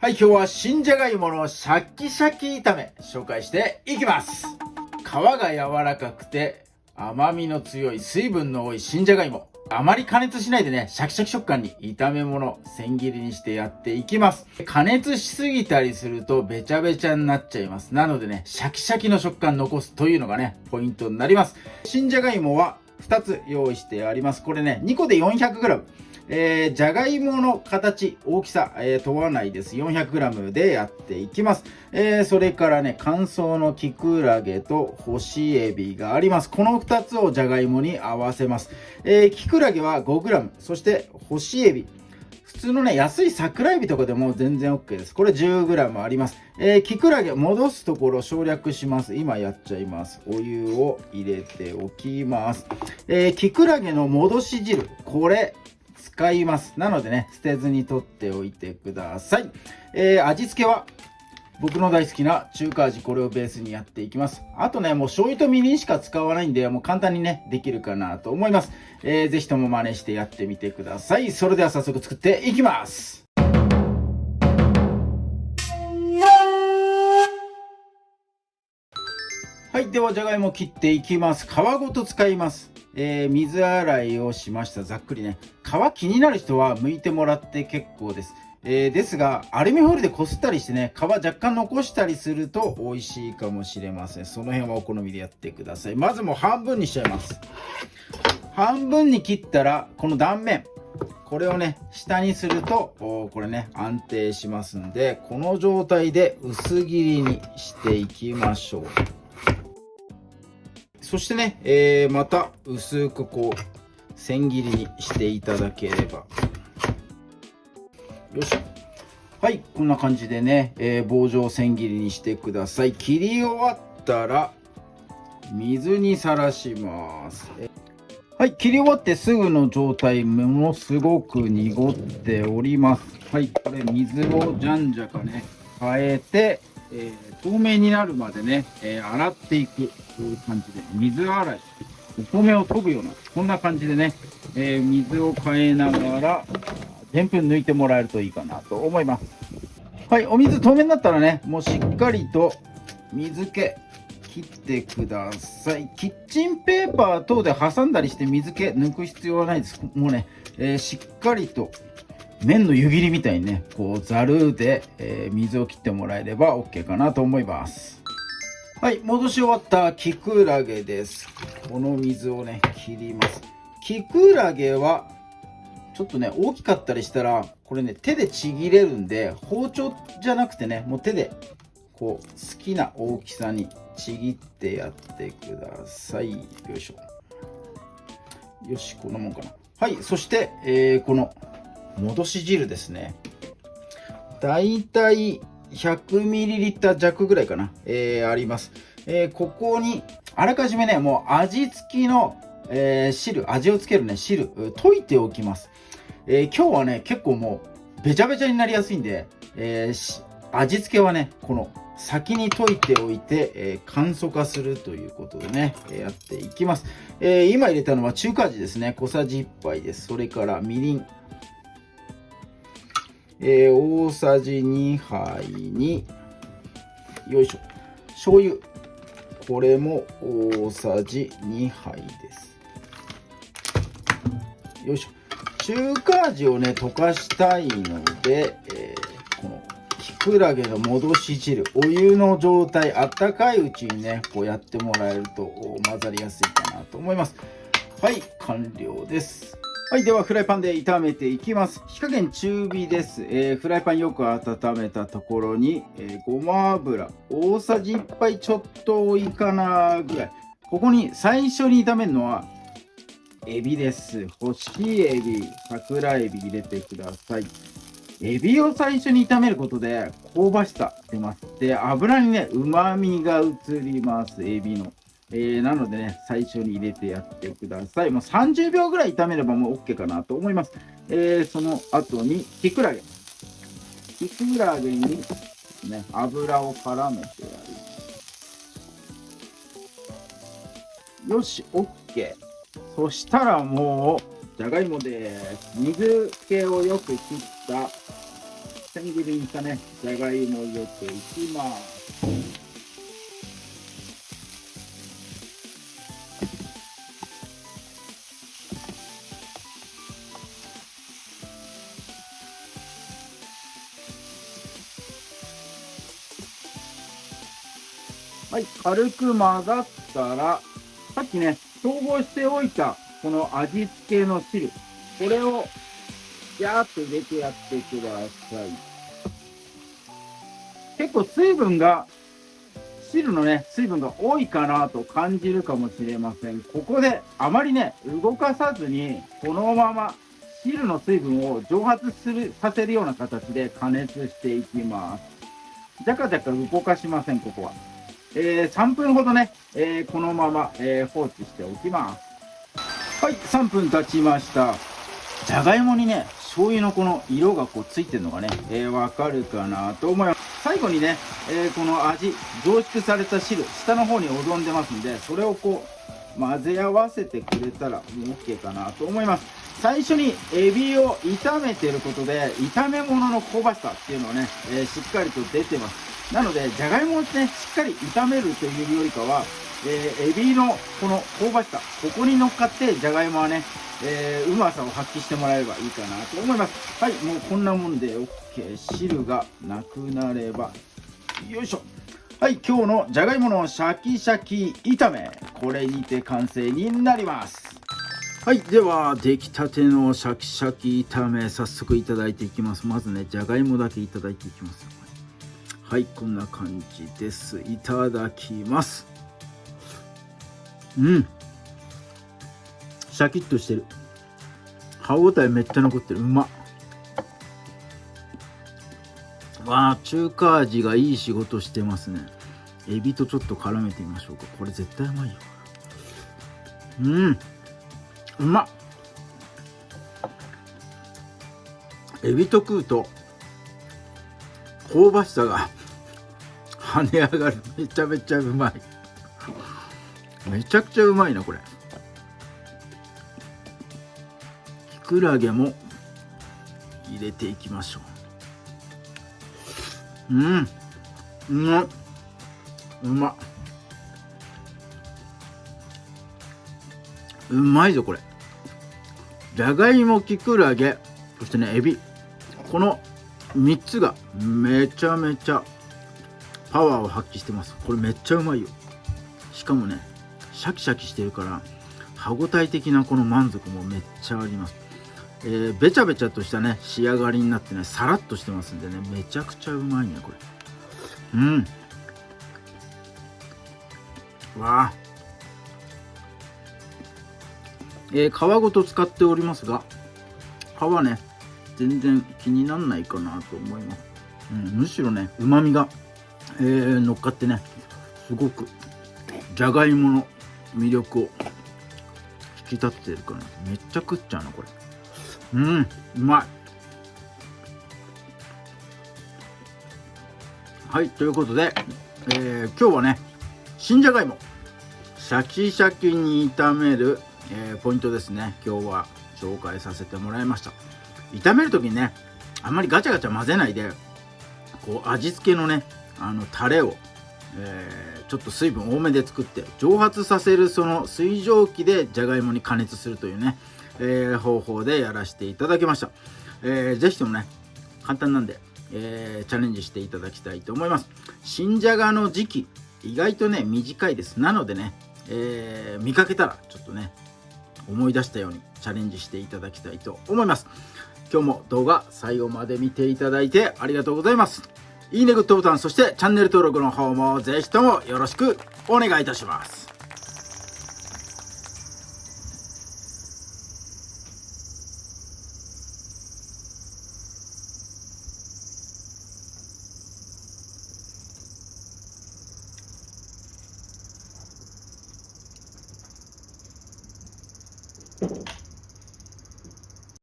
はい、今日は新じゃがいものシャキシャキ炒め紹介していきます。皮が柔らかくて甘みの強い水分の多い新じゃがいも。あまり加熱しないでね、シャキシャキ食感に炒め物、千切りにしてやっていきます。加熱しすぎたりするとべちゃべちゃになっちゃいます。なのでね、シャキシャキの食感残すというのがね、ポイントになります。新じゃがいもは2つ用意してあります。これね、2個で 400g。じゃがいもの形、大きさ、問わないです。400g でやっていきます。それからね、乾燥のきくらげと干しエビがあります。この2つをじゃがいもに合わせます。きくらげは 5g、そして干しエビ。普通のね、安い桜エビとかでも全然 OK です。これ 10g あります。きくらげ戻すところ省略します。今やっちゃいます。お湯を入れておきます。きくらげの戻し汁、これ、使います。なのでね、捨てずに取っておいてください。味付けは僕の大好きな中華味、これをベースにやっていきます。あとね、もう醤油とみりんしか使わないんで、もう簡単にね、できるかなと思います。ぜひとも真似してやってみてください。それでは早速作っていきます。はい、ではじゃがいも切っていきます。皮ごと使います。水洗いをしました。ざっくりね。皮気になる人は剥いてもらって結構です。ですが、アルミホイルでこすったりしてね、皮若干残したりすると美味しいかもしれません。その辺はお好みでやってください。まずもう半分にしちゃいます。半分に切ったら、この断面。これをね、下にすると、これね、安定しますんで、この状態で薄切りにしていきましょう。そしてね、また薄くこう千切りにしていただければ。よいしょ。はい、こんな感じでね、棒状千切りにしてください。切り終わったら水にさらします。はい、切り終わってすぐの状態、ものすごく濁っております。はい、これ水をじゃんじゃかね変えて、透明になるまでね、洗っていくという感じで、水洗い、お米を研ぐような、こんな感じでね、水を変えながら、でんぷん抜いてもらえるといいかなと思います。はい、お水透明になったらね、もうしっかりと水気切ってください。キッチンペーパー等で挟んだりして水気抜く必要はないです。もうね、しっかりと麺の湯切りみたいにね、こうざるで、水を切ってもらえれば OK かなと思います。はい、戻し終わったきくらげです。この水をね、切ります。きくらげはちょっとね、大きかったりしたら、これね、手でちぎれるんで、包丁じゃなくてね、もう手でこう好きな大きさにちぎってやってください。よいしょ。よし、こんなもんかな。はい、そして、この戻し汁ですね。だいたい 100ml 弱ぐらいかな、あります。ここにあらかじめね、もう味付きの、汁、味をつけるね、汁、溶いておきます。今日はね、結構もうべちゃべちゃになりやすいんで、味付けはね、この先に溶いておいて、簡素化するということでね、やっていきます。今入れたのは中華味ですね。小さじ1杯です。それからみりん。大さじ2杯に、よいしょ。醤油。これも大さじ2杯です。よいしょ。中華味をね、溶かしたいので、このきくらげの戻し汁、お湯の状態、あったかいうちにね、こうやってもらえると混ざりやすいかなと思います。はい、完了です。はい、ではフライパンで炒めていきます。火加減中火です。フライパンよく温めたところに、ごま油大さじ1杯ちょっと多いかなぐらい。ここに最初に炒めるのはエビです。干しエビ、桜エビ入れてください。エビを最初に炒めることで香ばしさ出ます。で、油にね、旨味が移ります、エビの。なのでね、最初に入れてやってください。もう30秒ぐらい炒めればもう OK かなと思います。その後にきくらげ。きくらげに、ね、油を絡めてやる。よし、OK。そしたらもう、じゃがいもです。水気をよく切った千千切りにしたね、じゃがいもを入れていきます。はい、軽く混ざったら、さっきね、調合しておいたこの味付けの汁、これをジャーっと入れてやってください。結構汁のね、水分が多いかなと感じるかもしれません。ここであまりね、動かさずに、このまま汁の水分を蒸発させるような形で加熱していきます。じゃかじゃか動かしません、ここは。3分ほどね、このまま、放置しておきます。はい、3分経ちました。じゃがいもにね、醤油のこの色がこうついてるのがね、わかるかなと思います。最後にね、この味、凝縮された汁、下の方におどんでますんで、それをこう、混ぜ合わせてくれたらもう OK かなと思います。最初にエビを炒めてることで、炒め物の香ばしさっていうのはね、しっかりと出てます。なので、じゃがいもをね、しっかり炒めるというよりかは、エビのこの香ばしさ、ここに乗っかって、じゃがいもはね、うまさを発揮してもらえればいいかなと思います。はい、もうこんなもんで OK。汁がなくなれば、よいしょ。はい、今日のじゃがいものシャキシャキ炒め、これにて完成になります。はい、では出来たてのシャキシャキ炒め、早速いただいていきます。まずね、じゃがいもだけいただいていきます。はい、こんな感じです。いただきます。シャキッとしてる。歯ごたえめっちゃ残ってる。うまっ。わあ、中華味がいい仕事してますね。エビとちょっと絡めてみましょうか。これ絶対うまいよ。うまっ。エビと食うと香ばしさが跳ね上がる。めちゃめちゃうまい。めちゃくちゃうまいな、これ。きくらげも入れていきましょう。うまっ。うまっ。うまいぞ、これ。じゃがいも、きくらげ、そしてね、エビ。この3つがめちゃめちゃパワーを発揮してます。これめっちゃうまいよ。しかもね、シャキシャキしてるから歯ごたえ的なこの満足もめっちゃあります。べちゃべちゃとしたね仕上がりになってね、さらっとしてますんでね、めちゃくちゃうまいね、これ。わあ、皮ごと使っておりますが、皮ね全然気にならないかなと思います。むしろね、うまみが、乗っかってね、すごくじゃがいもの魅力を引き立ってるから、めっちゃ食っちゃうな、これ。うまい。はい、ということで、今日はね、新じゃがいもシャキシャキに炒める、ポイントですね、今日は紹介させてもらいました。炒める時にね、あんまりガチャガチャ混ぜないで、こう味付けのね、タレを、ちょっと水分多めで作って蒸発させる、その水蒸気でじゃがいもに加熱するというね、方法でやらせていただきました。ぜひともね、簡単なんで、チャレンジしていただきたいと思います。新じゃがの時期意外とね短いです。なのでね、見かけたらちょっとね思い出したようにチャレンジしていただきたいと思います。今日も動画最後まで見ていただいてありがとうございます。いいね、グッドボタン、そしてチャンネル登録の方もぜひともよろしくお願いいたします。